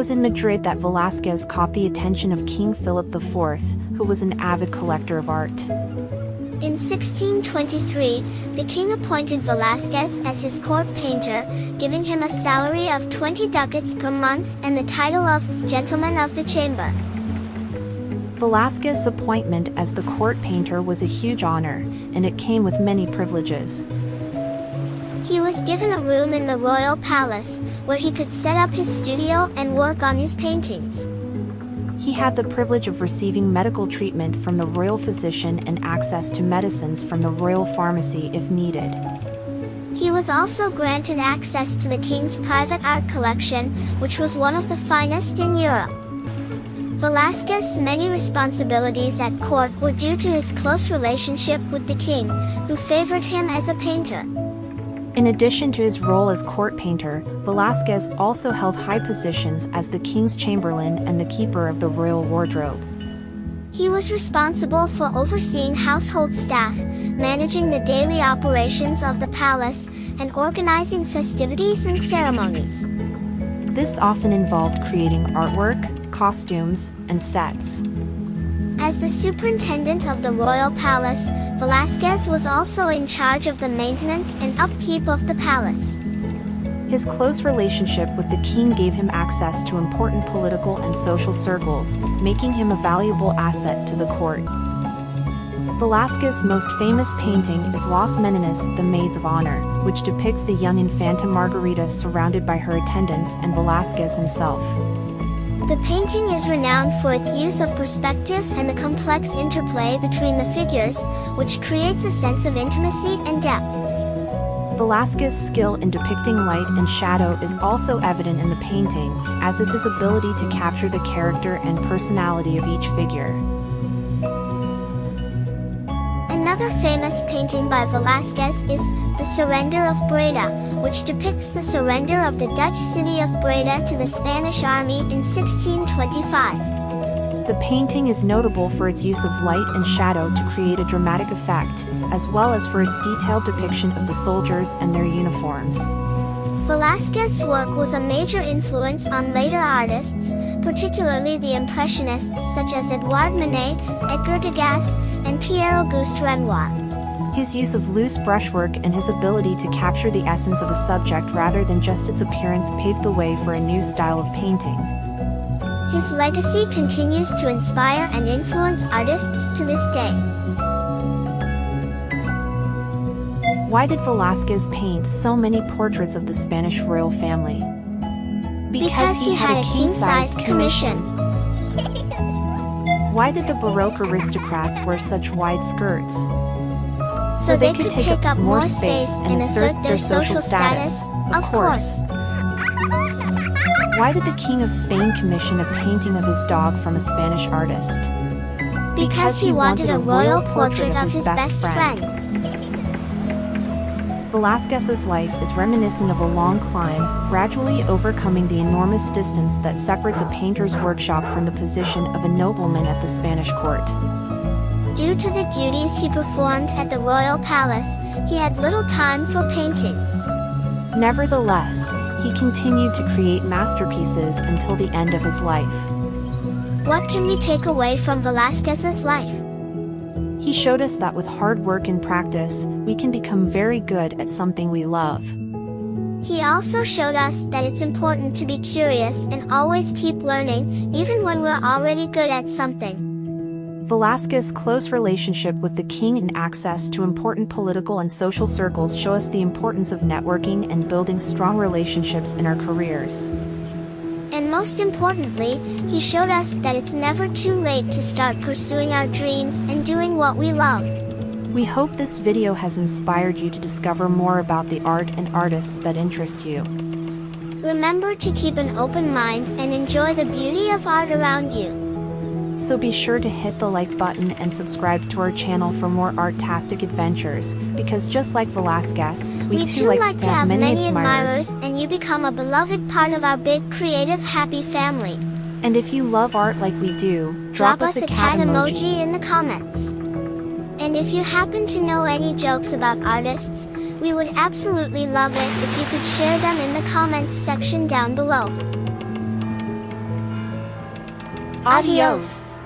It was in Madrid that Velázquez caught the attention of King Philip IV, who was an avid collector of art. In 1623, the king appointed Velázquez as his court painter, giving him a salary of 20 ducats per month and the title of Gentleman of the Chamber. Velázquez's appointment as the court painter was a huge honor, and it came with many privileges. He was given a room in the royal palace, where he could set up his studio and work on his paintings. He had the privilege of receiving medical treatment from the royal physician and access to medicines from the royal pharmacy if needed. He was also granted access to the king's private art collection, which was one of the finest in Europe. Velázquez's many responsibilities at court were due to his close relationship with the king, who favored him as a painter. In addition to his role as court painter, Velázquez also held high positions as the king's chamberlain and the keeper of the royal wardrobe. He was responsible for overseeing household staff, managing the daily operations of the palace, and organizing festivities and ceremonies. This often involved creating artwork, costumes, and sets. As the superintendent of the royal palace, Velázquez was also in charge of the maintenance and upkeep of the palace. His close relationship with the king gave him access to important political and social circles, making him a valuable asset to the court. Velázquez's most famous painting is Las Meninas, the Maids of Honor, which depicts the young Infanta Margarita surrounded by her attendants and Velázquez himself. The painting is renowned for its use of perspective and the complex interplay between the figures, which creates a sense of intimacy and depth. Velázquez's skill in depicting light and shadow is also evident in the painting, as is his ability to capture the character and personality of each figure. Another famous painting by Velázquez is The Surrender of Breda, which depicts the surrender of the Dutch city of Breda to the Spanish army in 1625. The painting is notable for its use of light and shadow to create a dramatic effect, as well as for its detailed depiction of the soldiers and their uniforms. Velázquez's work was a major influence on later artists, particularly the Impressionists such as Edouard Manet, Edgar Degas, and Pierre-Auguste Renoir. His use of loose brushwork and his ability to capture the essence of a subject rather than just its appearance paved the way for a new style of painting. His legacy continues to inspire and influence artists to this day. Why did Velázquez paint so many portraits of the Spanish royal family? Because he had a king-size commission. Why did the Baroque aristocrats wear such wide skirts? So they could take up more space and assert their social status, of course. Why did the King of Spain commission a painting of his dog from a Spanish artist? Because he wanted a royal portrait of his best friend. Velázquez's life is reminiscent of a long climb, gradually overcoming the enormous distance that separates a painter's workshop from the position of a nobleman at the Spanish court. Due to the duties he performed at the royal palace, he had little time for painting. Nevertheless, he continued to create masterpieces until the end of his life. What can we take away from Velázquez's life? He showed us that with hard work and practice, we can become very good at something we love. He also showed us that it's important to be curious and always keep learning, even when we're already good at something. Velázquez's close relationship with the king and access to important political and social circles show us the importance of networking and building strong relationships in our careers. And most importantly, he showed us that it's never too late to start pursuing our dreams and doing what we love. We hope this video has inspired you to discover more about the art and artists that interest you. Remember to keep an open mind and enjoy the beauty of art around you. So be sure to hit the like button and subscribe to our channel for more art-tastic adventures, because just like Velázquez, we too like to have many admirers, and you become a beloved part of our big creative happy family. And if you love art like we do, drop us a cat emoji in the comments. And if you happen to know any jokes about artists, we would absolutely love it if you could share them in the comments section down below. Adios.